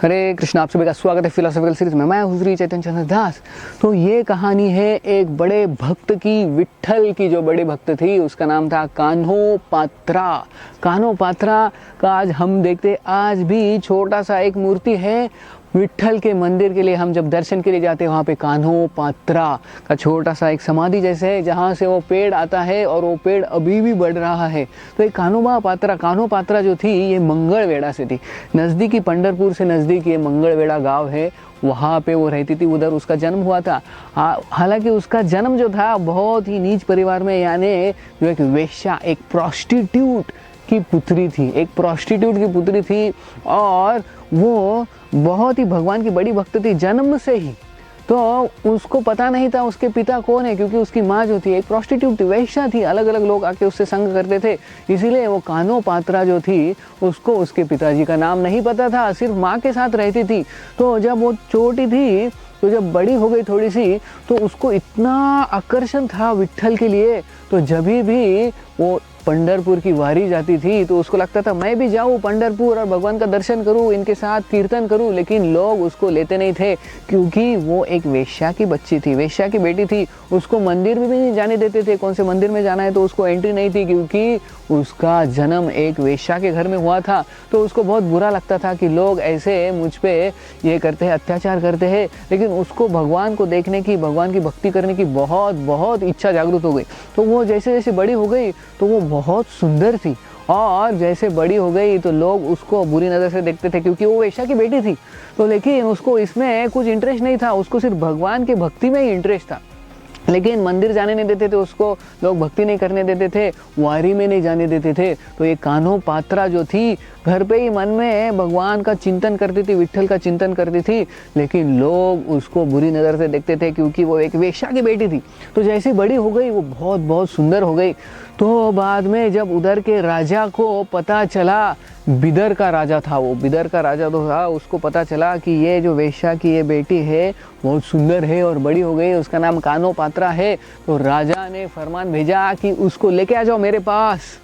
हरे कृष्ण, आप सभी का स्वागत है फिलोसॉफिकल सीरीज में। मैं हुजरी चैतन्य चंद्र दास। तो ये कहानी है एक बड़े भक्त की, विट्ठल की। जो बड़ी भक्त थी उसका नाम था कान्होपात्रा। कान्होपात्रा का आज हम देखते, आज भी छोटा सा एक मूर्ति है विट्ठल के मंदिर के लिए। हम जब दर्शन के लिए जाते हैं वहाँ पे कान्होपात्रा का छोटा सा एक समाधि जैसे है, जहाँ से वो पेड़ आता है और वो पेड़ अभी भी बढ़ रहा है। तो एक कान्होपात्रा जो थी ये मंगलवेढ़ा से थी। नज़दीकी पंढरपुर से नज़दीक ये मंगलवेढ़ा गांव है, वहाँ पे वो रहती थी। उधर उसका जन्म हुआ था। हालांकि उसका जन्म जो था बहुत ही नीच परिवार में, यानी जो एक वेश्या, एक प्रोस्टिट्यूट की पुत्री थी, एक प्रोस्टिट्यूट की पुत्री थी। और वो बहुत ही भगवान की बड़ी भक्त थी जन्म से ही। तो उसको पता नहीं था उसके पिता कौन है, क्योंकि उसकी माँ जो थी एक प्रोस्टिट्यूट थी, वेश्या थी। अलग अलग लोग आके उससे संग करते थे, इसीलिए वो कान्होपात्रा जो थी उसको उसके पिताजी का नाम नहीं पता था, सिर्फ माँ के साथ रहती थी। तो जब वो छोटी थी, तो जब बड़ी हो गई थोड़ी सी, तो उसको इतना आकर्षण था विट्ठल के लिए। तो जब भी वो पंढरपुर की वारी जाती थी तो उसको लगता था मैं भी जाऊँ पंढरपुर और भगवान का दर्शन करूँ, इनके साथ कीर्तन करूँ। लेकिन लोग उसको लेते नहीं थे, क्योंकि वो एक वेश्या की बच्ची थी, वेश्या की बेटी थी। उसको मंदिर में भी नहीं जाने देते थे। कौन से मंदिर में जाना है तो उसको एंट्री नहीं थी, क्योंकि उसका जन्म एक वेश्या के घर में हुआ था। तो उसको बहुत बुरा लगता था कि लोग ऐसे मुझ पे ये करते हैं, अत्याचार करते हैं। लेकिन उसको भगवान को देखने की, भगवान की भक्ति करने की बहुत बहुत इच्छा जागृत हो गई। तो वो जैसे जैसे बड़ी हो गई तो वो बहुत सुंदर थी, और जैसे बड़ी हो गई तो लोग उसको बुरी नज़र से देखते थे, क्योंकि वो वेश्या की बेटी थी। तो लेकिन उसको इसमें कुछ इंटरेस्ट नहीं था, उसको सिर्फ भगवान की भक्ति में ही इंटरेस्ट था। लेकिन मंदिर जाने नहीं देते थे उसको, लोग भक्ति नहीं करने देते थे, वारी में नहीं जाने देते थे। तो ये कान्होपात्रा जो थी घर पे ही मन में भगवान का चिंतन करती थी, विट्ठल का चिंतन करती थी। लेकिन लोग उसको बुरी नज़र से देखते थे, क्योंकि वो एक वेश्या की बेटी थी। तो जैसी बड़ी हो गई वो बहुत बहुत सुंदर हो गई। तो बाद में जब उधर के राजा को पता चला, बिदर का राजा था वो, बिदर का राजा तो था, उसको पता चला कि ये जो वेश्या की ये बेटी है बहुत सुंदर है और बड़ी हो गई, उसका नाम कान्होपात्रा है। तो राजा ने फरमान भेजा कि उसको लेके आ जाओ मेरे पास।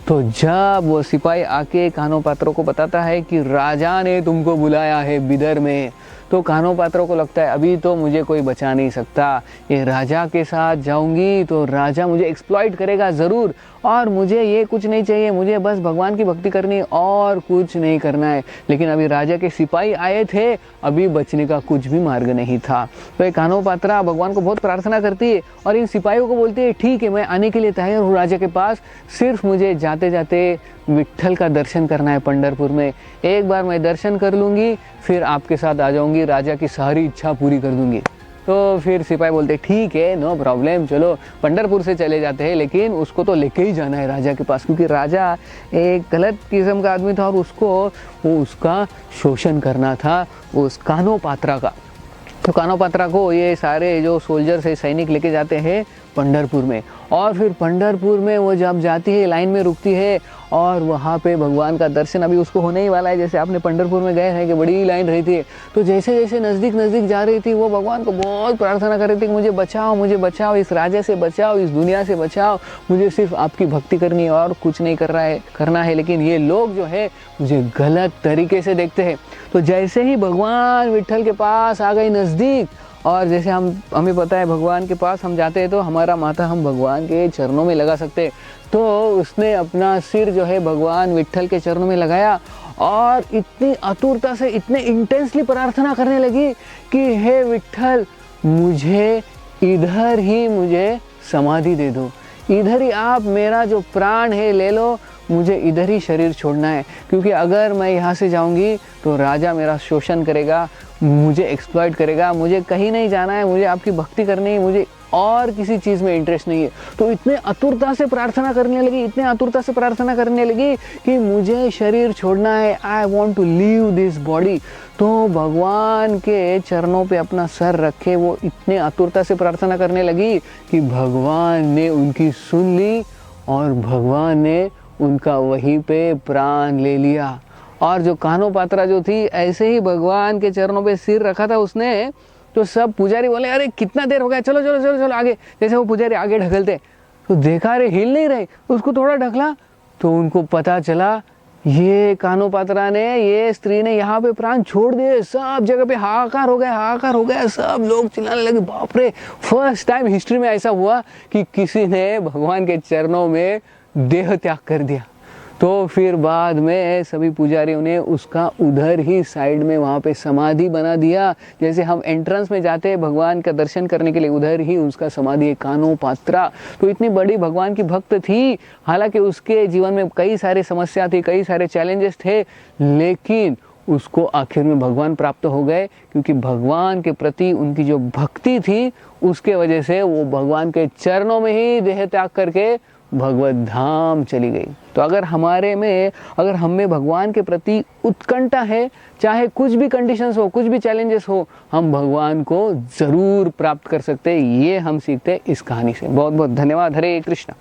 तो जब वो सिपाही आके कान्होपात्रा को बताता है कि राजा ने तुमको बुलाया है बिदर में, तो कान्होपात्रा को लगता है अभी तो मुझे कोई बचा नहीं सकता। ये राजा के साथ जाऊंगी तो राजा मुझे एक्सप्लॉइट करेगा ज़रूर, और मुझे ये कुछ नहीं चाहिए, मुझे बस भगवान की भक्ति करनी और कुछ नहीं करना है। लेकिन अभी राजा के सिपाही आए थे, अभी बचने का कुछ भी मार्ग नहीं था। तो ये कान्होपात्रा भगवान को बहुत प्रार्थना करती है और इन सिपाहियों को बोलती है ठीक है मैं आने के लिए तैयार हूँ राजा के पास, सिर्फ मुझे जाते जाते विट्ठल का दर्शन करना है पंढरपुर में। एक बार मैं दर्शन कर लूँगी, फिर आपके साथ आ जाऊँगी, राजा की सारी इच्छा पूरी कर दूँगी। तो फिर सिपाही बोलते ठीक है, नो प्रॉब्लम, चलो पंढरपुर से चले जाते हैं। लेकिन उसको तो लेके ही जाना है राजा के पास, क्योंकि राजा एक गलत किस्म का आदमी था और वो उसका शोषण करना था उस कान्होपात्रा का। तो कान्होपात्रा को ये सारे जो सोल्जर्स है, सैनिक लेके जाते हैं पंढरपुर में। और फिर पंढरपुर में वो जब जाती है, लाइन में रुकती है और वहाँ पे भगवान का दर्शन अभी उसको होने ही वाला है। जैसे आपने पंढरपुर में गए हैं कि बड़ी लाइन रही थी, तो जैसे जैसे नज़दीक नज़दीक जा रही थी वो भगवान को बहुत प्रार्थना कर रही थी कि मुझे बचाओ, मुझे बचाओ, इस राजा से बचाओ, इस दुनिया से बचाओ, मुझे सिर्फ आपकी भक्ति करनी है और कुछ नहीं करना है। लेकिन ये लोग जो है मुझे गलत तरीके से देखते हैं। तो जैसे ही भगवान विट्ठल के पास आ गई नज़दीक, और जैसे हमें पता है भगवान के पास हम जाते हैं तो हमारा माथा हम भगवान के चरणों में लगा सकते हैं। तो उसने अपना सिर जो है भगवान विट्ठल के चरणों में लगाया और इतनी आतुरता से, इतने इंटेंसली प्रार्थना करने लगी कि हे विट्ठल, मुझे इधर ही मुझे समाधि दे दो, इधर ही आप मेरा जो प्राण है ले लो, मुझे इधर ही शरीर छोड़ना है। क्योंकि अगर मैं यहाँ से जाऊँगी तो राजा मेरा शोषण करेगा, मुझे एक्सप्लॉइट करेगा, मुझे कहीं नहीं जाना है, मुझे आपकी भक्ति करनी है, मुझे और किसी चीज़ में इंटरेस्ट नहीं है। तो इतने आतुरता से प्रार्थना करने लगी, इतने आतुरता से प्रार्थना करने लगी कि मुझे शरीर छोड़ना है, I want to leave this body. तो भगवान के चरणों पे अपना सर रखे वो इतने आतुरता से प्रार्थना करने लगी कि भगवान ने उनकी सुन ली और भगवान ने उनका वहीं पे प्राण ले लिया। और जो कान्होपात्रा जो थी, ऐसे ही भगवान के चरणों पे सिर रखा था उसने, तो सब पुजारी बोले अरे कितना देर हो गया, चलो चलो चलो चलो आगे। जैसे वो पुजारी आगे ढकलते तो देखा अरे हिल नहीं रहे, उसको थोड़ा ढकला तो उनको पता चला ये कानोपात्रा ने, ये स्त्री ने यहाँ पे प्राण छोड़ दिए। सब जगह पे हाहाकार हो गया, हाहाकार हो गया, सब लोग चिल्लाने लगे, बाप रे, फर्स्ट टाइम हिस्ट्री में ऐसा हुआ कि किसी ने भगवान के चरणों में देह त्याग कर दिया। तो फिर बाद में सभी पुजारियों ने उसका उधर ही साइड में वहाँ पे समाधि बना दिया। जैसे हम एंट्रेंस में जाते हैं भगवान का दर्शन करने के लिए, उधर ही उसका समाधि है, कानोपात्रा। तो इतनी बड़ी भगवान की भक्त थी, हालांकि उसके जीवन में कई सारे समस्या थी, कई सारे चैलेंजेस थे, लेकिन उसको आखिर में भगवान प्राप्त हो गए, क्योंकि भगवान के प्रति उनकी जो भक्ति थी उसके वजह से वो भगवान के चरणों में ही देह त्याग करके भगवत धाम चली गई। तो अगर हम में भगवान के प्रति उत्कंठा है, चाहे कुछ भी कंडीशंस हो, कुछ भी चैलेंजेस हो, हम भगवान को जरूर प्राप्त कर सकते हैं। ये हम सीखते हैं इस कहानी से। बहुत बहुत धन्यवाद। हरे कृष्णा।